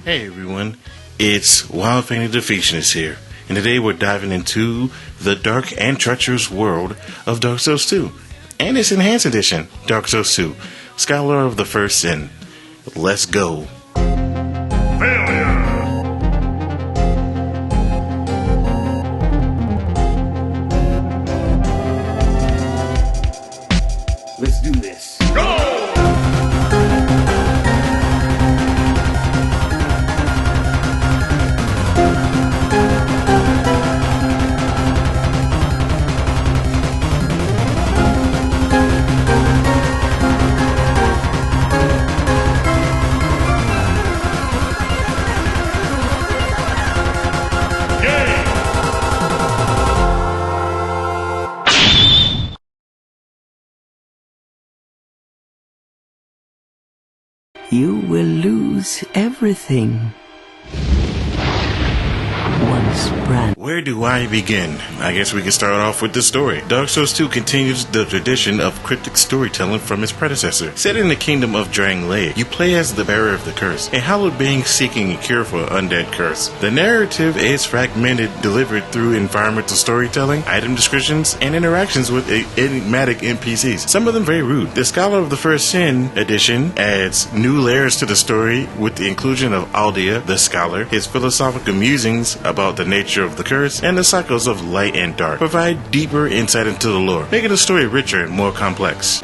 Hey everyone, it's Wild Fanny Defeationist here, and today we're diving into the dark and treacherous world of Dark Souls 2, and its Enhanced Edition, Dark Souls 2, Scholar of the First Sin. Let's go. Let's do this. You will lose everything. Once brand. Where do I begin? I guess we can start off with the story. Dark Souls 2 continues the tradition of cryptic storytelling from its predecessor. Set in the kingdom of Drangleic, you play as the bearer of the curse, a hallowed being seeking a cure for an undead curse. The narrative is fragmented, delivered through environmental storytelling, item descriptions, and interactions with enigmatic NPCs, some of them very rude. The Scholar of the First Sin edition adds new layers to the story with the inclusion of Aldea, the Scholar, his philosophical musings about the nature of the curse, and the cycles of light and dark provide deeper insight into the lore, making the story richer and more complex.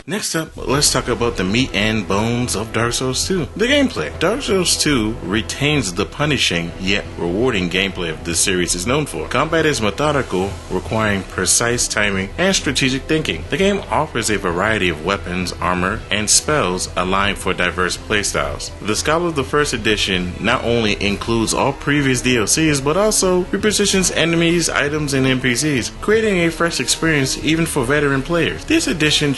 Next up, let's talk about the meat and bones of Dark Souls 2. The gameplay. Dark Souls 2 retains the punishing yet rewarding gameplay of this series is known for. Combat is methodical, requiring precise timing and strategic thinking. The game offers a variety of weapons, armor, and spells aligned for diverse playstyles. The Scholar of the First Edition not only includes all previous DLCs, but also repositions enemies, items, and NPCs, creating a fresh experience even for veteran players. This edition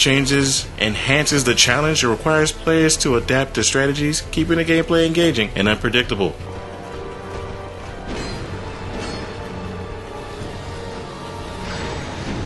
enhances the challenge and requires players to adapt to strategies, keeping the gameplay engaging and unpredictable.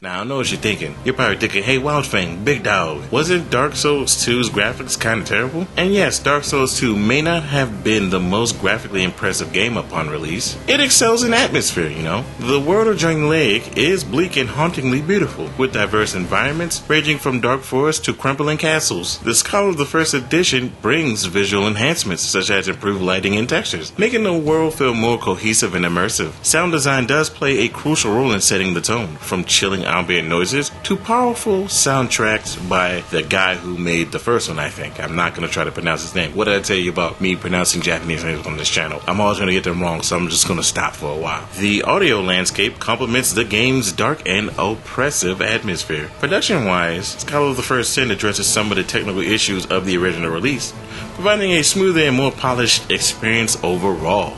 Now I know what you're thinking. You're probably thinking, hey Wildfang, big dog, wasn't Dark Souls 2's graphics kinda terrible? And yes, Dark Souls 2 may not have been the most graphically impressive game upon release. It excels in atmosphere, you know. The world of Drangleic is bleak and hauntingly beautiful, with diverse environments ranging from dark forests to crumbling castles. The Scholar of the First Edition brings visual enhancements such as improved lighting and textures, making the world feel more cohesive and immersive. Sound design does play a crucial role in setting the tone, from chilling ambient noises to powerful soundtracks by the guy who made the first one, I think. I'm not going to try to pronounce his name. What did I tell you about me pronouncing Japanese names on this channel? I'm always going to get them wrong, so I'm just going to stop for a while. The audio landscape complements the game's dark and oppressive atmosphere. Production-wise, Scholar of the First Sin addresses some of the technical issues of the original release, providing a smoother and more polished experience overall.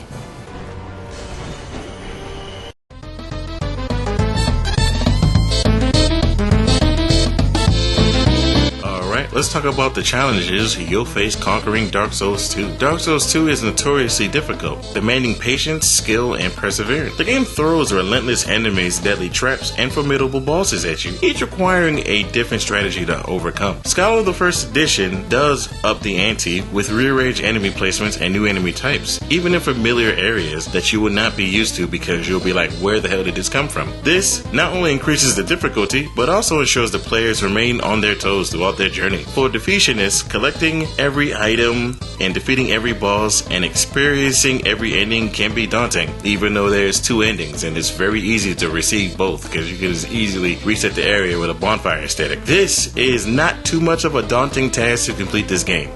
Let's talk about the challenges you'll face conquering Dark Souls 2. Dark Souls 2 is notoriously difficult, demanding patience, skill, and perseverance. The game throws relentless enemies, deadly traps, and formidable bosses at you, each requiring a different strategy to overcome. Scholar of the First Edition does up the ante with rearranged enemy placements and new enemy types, even in familiar areas that you would not be used to because you'll be like, where the hell did this come from? This not only increases the difficulty, but also ensures the players remain on their toes throughout their journey. For Defeationists, collecting every item and defeating every boss and experiencing every ending can be daunting, even though there's two endings and it's very easy to receive both because you can just easily reset the area with a bonfire aesthetic. This is not too much of a daunting task to complete this game.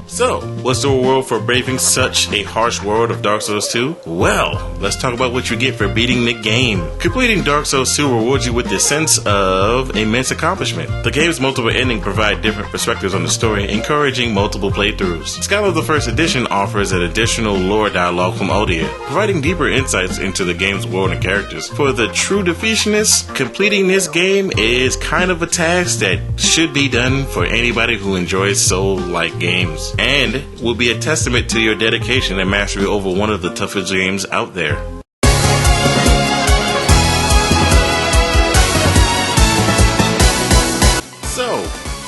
So, what's the reward for braving such a harsh world of Dark Souls 2? Well, let's talk about what you get for beating the game. Completing Dark Souls 2 rewards you with the sense of immense accomplishment. The game's multiple endings provide different perspectives on the story, encouraging multiple playthroughs. Scholar of the First Edition offers an additional lore dialogue from Aldea, providing deeper insights into the game's world and characters. For the true Defeationists, completing this game is kind of a task that should be done for anybody who enjoys Soul-like games, and will be a testament to your dedication and mastery over one of the toughest games out there.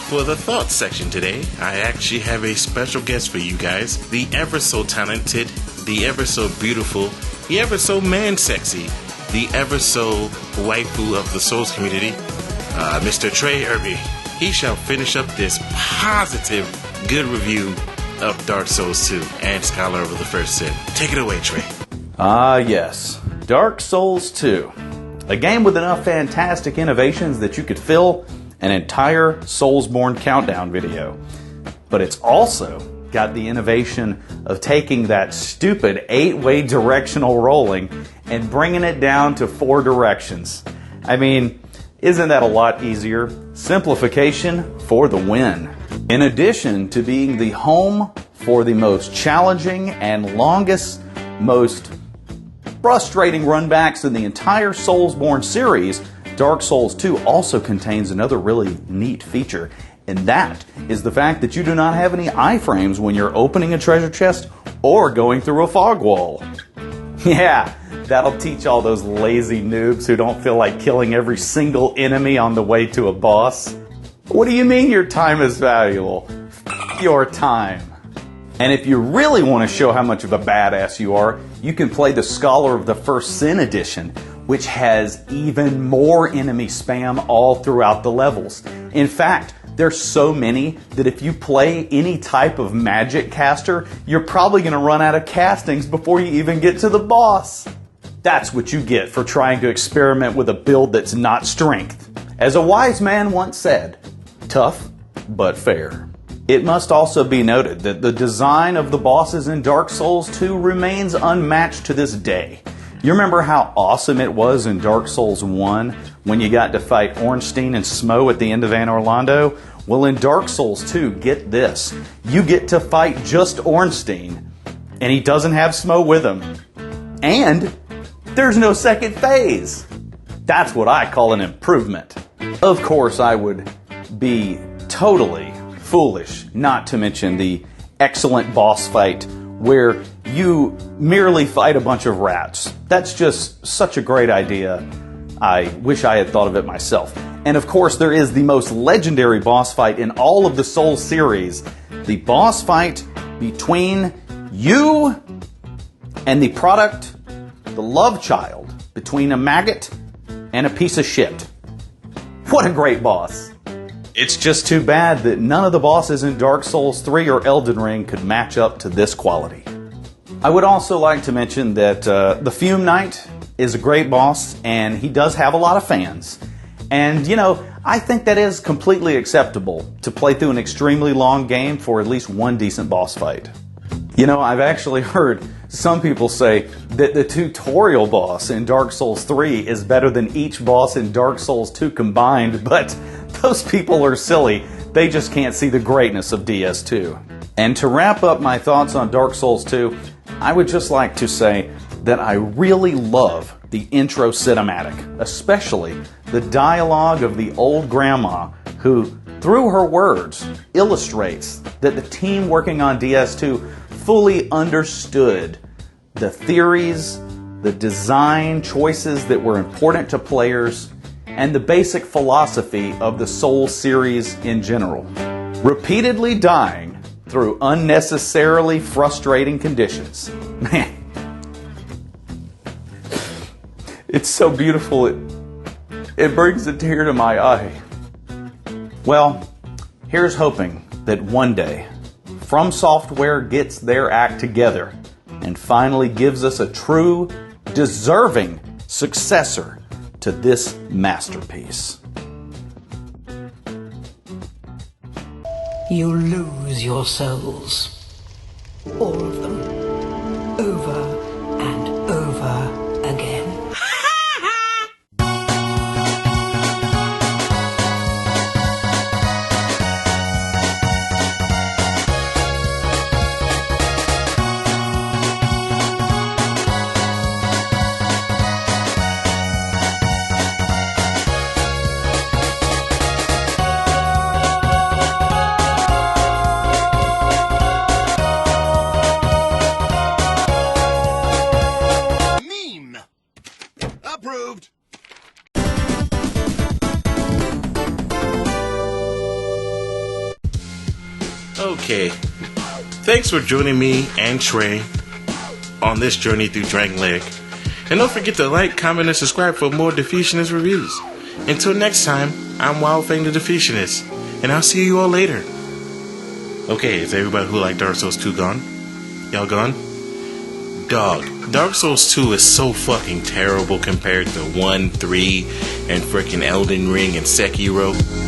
For the thoughts section today, I actually have a special guest for you guys. The ever so talented, the ever so beautiful, the ever so man-sexy, the ever so waifu of the Souls community, Mr. Trey Irby. He shall finish up this positive, good review of Dark Souls 2 and Scholar over the First Sin. Take it away, Trey. Yes. Dark Souls 2. A game with enough fantastic innovations that you could fill an entire Soulsborne countdown video. But it's also got the innovation of taking that stupid 8-way directional rolling and bringing it down to 4 directions. I mean, isn't that a lot easier? Simplification for the win. In addition to being the home for the most challenging and longest, most frustrating runbacks in the entire Soulsborne series, Dark Souls 2 also contains another really neat feature, and that is the fact that you do not have any iframes when you're opening a treasure chest or going through a fog wall. Yeah, that'll teach all those lazy noobs who don't feel like killing every single enemy on the way to a boss. What do you mean your time is valuable? Your time. And if you really want to show how much of a badass you are, you can play the Scholar of the First Sin edition, which has even more enemy spam all throughout the levels. In fact, there's so many that if you play any type of magic caster, you're probably going to run out of castings before you even get to the boss. That's what you get for trying to experiment with a build that's not strength. As a wise man once said, tough but fair. It must also be noted that the design of the bosses in Dark Souls 2 remains unmatched to this day. You remember how awesome it was in Dark Souls 1 when you got to fight Ornstein and Smo at the end of Anor Londo? Well, in Dark Souls 2, get this. You get to fight just Ornstein, and he doesn't have Smo with him. And there's no second phase. That's what I call an improvement. Of course, I would be totally foolish not to mention the excellent boss fight where you merely fight a bunch of rats. That's just such a great idea. I wish I had thought of it myself. And of course, there is the most legendary boss fight in all of the Souls series. The boss fight between you and the product, the love child, between a maggot and a piece of shit. What a great boss. It's just too bad that none of the bosses in Dark Souls 3 or Elden Ring could match up to this quality. I would also like to mention that the Fume Knight is a great boss, and he does have a lot of fans. And, you know, I think that is completely acceptable to play through an extremely long game for at least one decent boss fight. You know, I've actually heard some people say that the tutorial boss in Dark Souls 3 is better than each boss in Dark Souls 2 combined, but those people are silly. They just can't see the greatness of DS2. And to wrap up my thoughts on Dark Souls 2, I would just like to say that I really love the intro cinematic, especially the dialogue of the old grandma who, through her words, illustrates that the team working on DS2 fully understood the theories, the design choices that were important to players, and the basic philosophy of the Souls series in general. Repeatedly dying through unnecessarily frustrating conditions. Man, it's so beautiful, it brings a tear to my eye. Well, here's hoping that one day From Software gets their act together and finally gives us a true, deserving successor to this masterpiece. You lose your souls. All of them. Over and over again. Okay. Thanks for joining me and Trey on this journey through Dragon Lake. And don't forget to like, comment, and subscribe for more Defeationist reviews. Until next time, I'm Wildfang the Defeationist, and I'll see you all later. Okay, is everybody who liked Dark Souls 2 gone? Y'all gone? Dog, Dark Souls 2 is so fucking terrible compared to 1, 3, and frickin' Elden Ring and Sekiro.